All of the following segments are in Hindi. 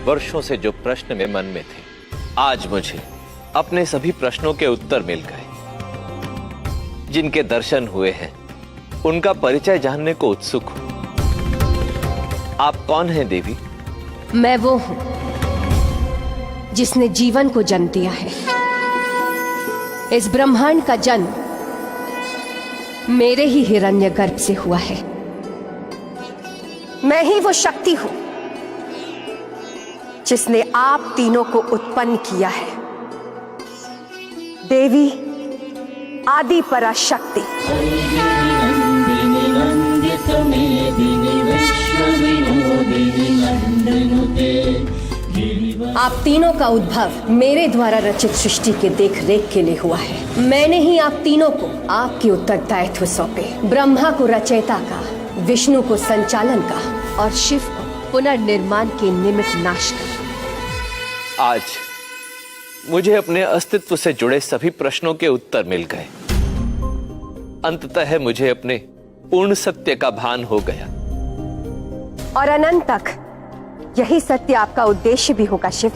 वर्षों से जो प्रश्न मेरे मन में थे, आज मुझे अपने सभी प्रश्नों के उत्तर मिल गए। जिनके दर्शन हुए हैं उनका परिचय जानने को उत्सुक हूं। आप कौन हैं देवी? मैं वो हूं जिसने जीवन को जन्म दिया है। इस ब्रह्मांड का जन्म मेरे ही हिरण्यगर्भ से हुआ है। मैं ही वो शक्ति हूं जिसने आप तीनों को उत्पन्न किया है। देवी आदि पराशक्ति। आप तीनों का उद्भव मेरे द्वारा रचित सृष्टि के देख रेख के लिए हुआ है। मैंने ही आप तीनों को आपके उत्तरदायित्व सौंपे। ब्रह्मा को रचयिता का, विष्णु को संचालन का और शिव को पुनर्निर्माण के निमित्त नाश का। आज मुझे अपने अस्तित्व से जुड़े सभी प्रश्नों के उत्तर मिल गए। अंततः मुझे अपने पूर्ण सत्य का भान हो गया। और अनंत तक यही सत्य आपका उद्देश्य भी होगा शिव।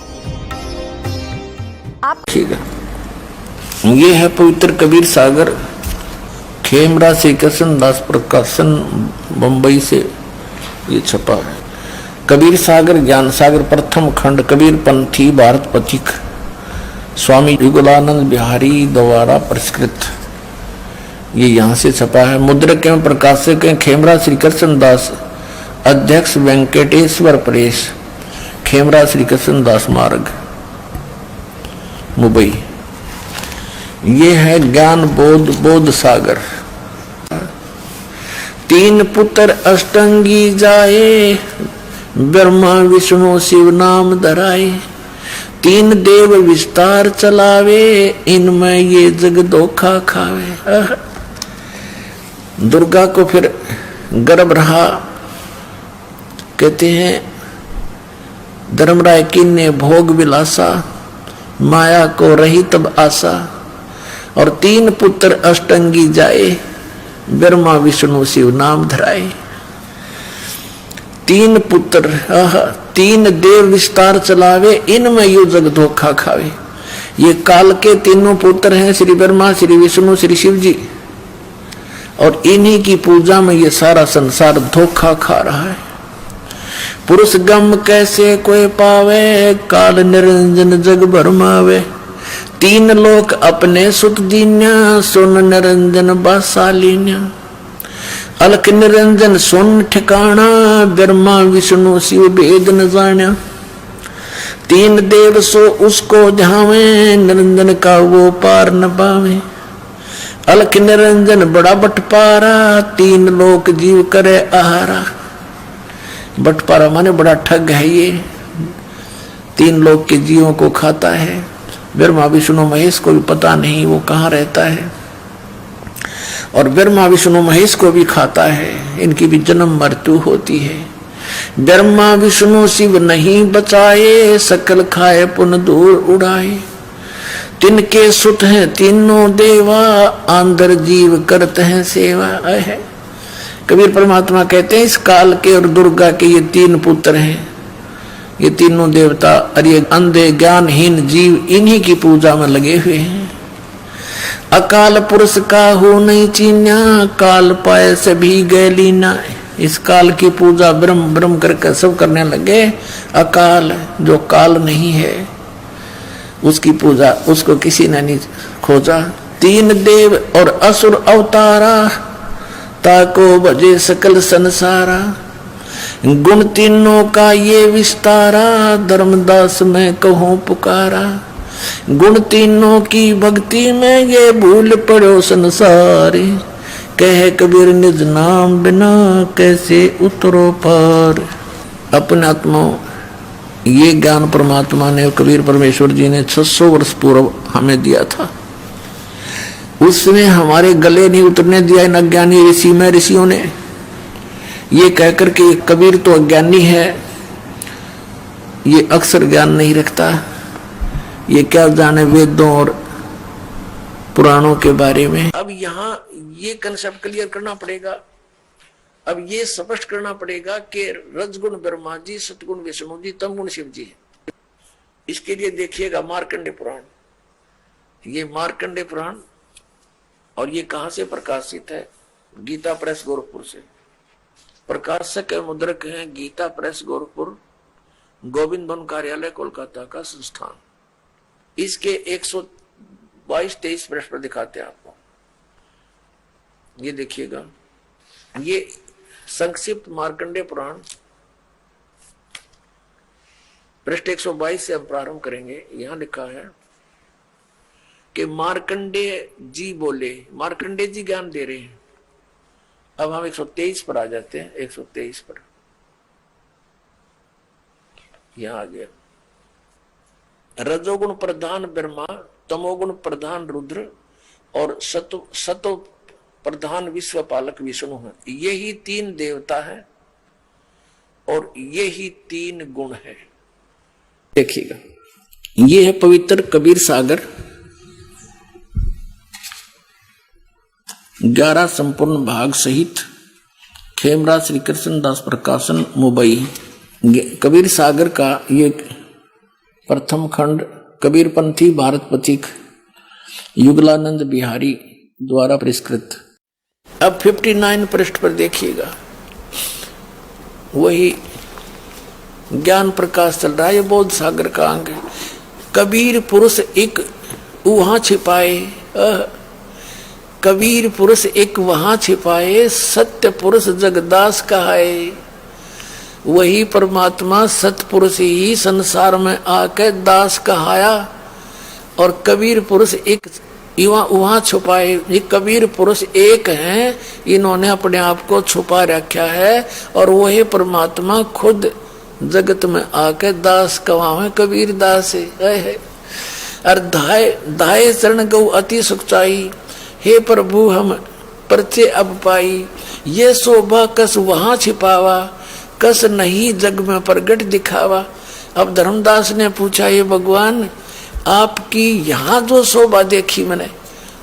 आप ठीक है। ये है पवित्र कबीर सागर, खेमरा श्री कृष्ण दास प्रकाशन, बंबई से ये छपा है। कबीर सागर ज्ञान सागर प्रथम खंड, कबीर पंथी भारत पथिक, स्वामी युगलानंद बिहारी द्वारा परिष्कृत। ये यहाँ से छपा है। मुद्रक एवं प्रकाशक हैं खेमरा श्री कृष्ण दास, अध्यक्ष वेंकटेश्वर प्रेस, खेमरा श्री कृष्ण दास मार्ग, मुंबई। ये है ज्ञान बोध सागर। तीन पुत्र अष्टंगी जाए, ब्रह्मा विष्णु शिव नाम धराए। तीन देव विस्तार चलावे, इनमें ये जग धोखा खावे। दुर्गा को फिर गर्भ रहा, कहते हैं धर्मराय किन्ने भोग विलासा, माया को रही तब आशा। और तीन पुत्र अष्टंगी जाए, ब्रह्मा विष्णु शिव नाम धराए। तीन पुत्र, तीन देव विस्तार चलावे, इनमें यू जग धोखा खावे। ये काल के तीनों पुत्र हैं, श्री ब्रह्मा, श्री विष्णु, श्री शिव जी। और इन्हीं की पूजा में ये सारा संसार धोखा खा रहा है। पुरुष गम कैसे कोई पावे, काल निरंजन जग भरमावे। तीन लोक अपने सुत दीन्या, सुन निरंजन बासालीन्या। अलख निरंजन सुन ठिकाना, ब्रह्मा विष्णु शिव भेद न जान्या। तीन देव सो उसको ध्यावे, निरंजन का वो पार न पावे। अलख निरंजन बड़ा बटपारा, तीन लोक जीव करे आहारा। बटपारा माने बड़ा ठग है, ये तीन लोक के जीवों को खाता है। ब्रह्मा विष्णु महेश को भी पता नहीं वो कहाँ रहता है, और ब्रह्मा विष्णु महेश को भी खाता है। इनकी भी जन्म मृत्यु होती है। ब्रह्मा विष्णु शिव नहीं बचाए, सकल खाए पुन दूर उड़ाए। तिनके सुत हैं तीनों देवा, आंधर जीव करते हैं सेवा है। कबीर परमात्मा कहते हैं इस काल के और दुर्गा के ये तीन पुत्र हैं, ये तीनों देवता। और ये अंधे ज्ञानहीन जीव इन्हीं की पूजा में लगे हुए हैं। अकाल पुरुष का हो नहीं चीन्या, काल पाए से भी गए लीना। इस काल की पूजा ब्रह्म ब्रह्म करके सब करने लगे। अकाल जो काल नहीं है उसकी पूजा, उसको किसी ने नहीं खोजा। तीन देव और असुर अवतारा, ताको भजे सकल संसारा। गुण तीनों का ये विस्तारा, धर्मदास मैं कहूँ पुकारा। गुण तीनों की भक्ति में ये भूल पड़ो संसारी। कहे कबीर निज नाम बिना कैसे उतरो पार। अपने आत्मा ये ज्ञान परमात्मा ने, कबीर परमेश्वर जी ने 600 वर्ष पूर्व हमें दिया था। उसने हमारे गले नहीं उतरने दिया इन अज्ञानी ऋषि में, ऋषियों ने ये कहकर के कबीर तो अज्ञानी है, ये अक्सर ज्ञान नहीं रखता, ये क्या जाने वेदों और पुराणों के बारे में। अब यहाँ ये कंसेप्ट क्लियर करना पड़ेगा अब ये स्पष्ट करना पड़ेगा कि रजगुण ब्रह्मा जी, सतगुण विष्णु जी, तमगुण शिव जी है। इसके लिए देखिएगा मार्कंडे पुराण। ये मार्कंडे पुराण, और ये कहां से प्रकाशित है? गीता प्रेस गोरखपुर से। प्रकाशक और मुद्रक हैं गीता प्रेस गोरखपुर, गोविंद भवन कार्यालय कोलकाता का संस्थान। इसके 122-23 पृष्ठ पर दिखाते हैं आपको। ये देखिएगा, ये संक्षिप्त मार्कंडे पुराण पृष्ठ 122 से हम प्रारंभ करेंगे। यहां लिखा है कि मार्कंडे जी बोले, मार्कंडे जी ज्ञान दे रहे हैं। अब हम 123 पर आ जाते हैं। 123 पर यहां आ गया, रजोगुण प्रधान ब्रह्मा, तमोगुण प्रधान रुद्र और सतो प्रधान विश्व पालक विष्णु है। यही 3 देवता है और यही 3 गुण है। देखिएगा, ये है पवित्र कबीर सागर, 11 संपूर्ण भाग सहित खेमराज श्री कृष्ण दास प्रकाशन मुंबई। कबीर सागर का ये प्रथम खंड कबीरपंथी भारत पथिक युगलानंद बिहारी द्वारा परिष्कृत। अब 59 पृष्ठ पर देखिएगा, वही ज्ञान प्रकाश चल रहा है। ये बोध सागर का अंग है। कबीर पुरुष एक वहां छिपाए, कबीर पुरुष एक वहां छिपाए, सत्य पुरुष जगदास कहाए। वही परमात्मा सतपुरुष ही संसार में आके दास कहाया। और कबीर पुरुष एक वहां छुपाए। ये कबीर पुरुष एक हैं, इन्होंने अपने आप को छुपा रखा है। और वही परमात्मा खुद जगत में आके दास कहावे, कबीर दास है। और धाये चरण गौ अति सुखचाई, हे प्रभु हम परचे अब पाई। ये शोभा कस वहां छिपावा, कस नहीं जग में प्रगट दिखावा। अब धर्मदास ने पूछा, ये भगवान आपकी यहाँ जो शोभा देखी मैंने,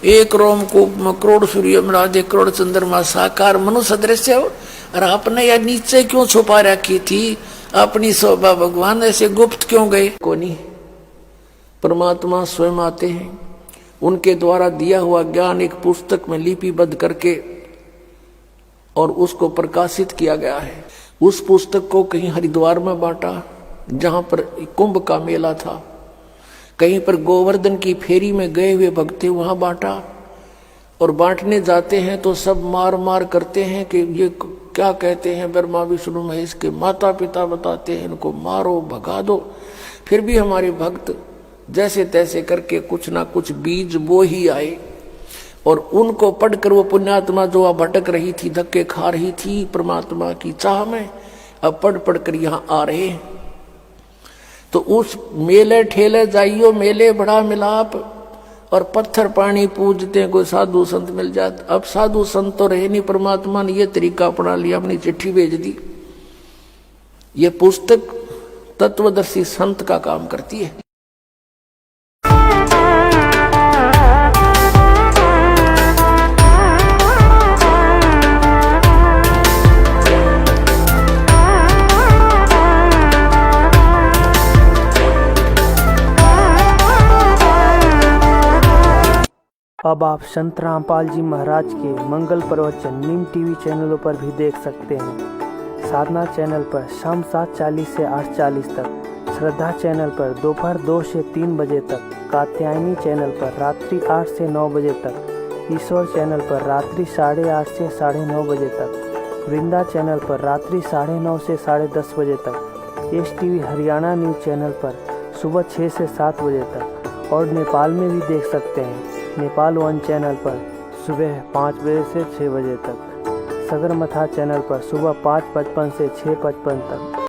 एक रोमकूप में करोड़ सूर्य मिला, 1 करोड़ चंद्रमा साकार मनुष्य दृश्य हो, और आपने यह नीचे क्यों छुपा रखी थी अपनी शोभा भगवान? ऐसे गुप्त क्यों गए? कोनी परमात्मा स्वयं आते हैं, उनके द्वारा दिया हुआ ज्ञान एक पुस्तक में लिपिबद्ध करके और उसको प्रकाशित किया गया है। उस पुस्तक को कहीं हरिद्वार में बांटा जहां पर कुंभ का मेला था, कहीं पर गोवर्धन की फेरी में गए हुए भक्त वहां बांटा। और बांटने जाते हैं तो सब मार मार करते हैं कि ये क्या कहते हैं, ब्रह्मा विष्णु महेश के माता पिता बताते हैं, इनको मारो भगा दो। फिर भी हमारे भक्त जैसे तैसे करके कुछ ना कुछ बीज बो ही आए। और उनको पढ़कर वो पुण्यात्मा जो वह भटक रही थी, धक्के खा रही थी परमात्मा की चाह में, अब पढ़ कर यहाँ आ रहे हैं। तो उस मेले ठेले जाइयो, मेले बड़ा मिलाप, और पत्थर पानी पूजते हैं, कोई साधु संत मिल जाता। अब साधु संत तो रहे नहीं, परमात्मा ने ये तरीका अपना लिया, अपनी चिट्ठी भेज दी। ये पुस्तक तत्वदर्शी संत का काम करती है। अब आप संत रामपाल जी महाराज के मंगल प्रवचन नीम टीवी चैनलों पर भी देख सकते हैं। साधना चैनल पर शाम 7:40 से 8:40 तक, श्रद्धा चैनल पर दोपहर 2 से 3 बजे तक, कात्यायनी चैनल पर रात्रि 8 से 9 बजे तक, ईश्वर चैनल पर रात्रि 8:30 से 9:30 बजे तक, वृंदा चैनल पर रात्रि 9:30 से 10:30 बजे तक, STV हरियाणा न्यूज चैनल पर सुबह 6 से 7 बजे तक, और नेपाल में भी देख सकते हैं नेपाल 1 चैनल पर सुबह 5 बजे से 6 बजे तक, सगरमाथा चैनल पर सुबह 5:55 से 6:55 तक,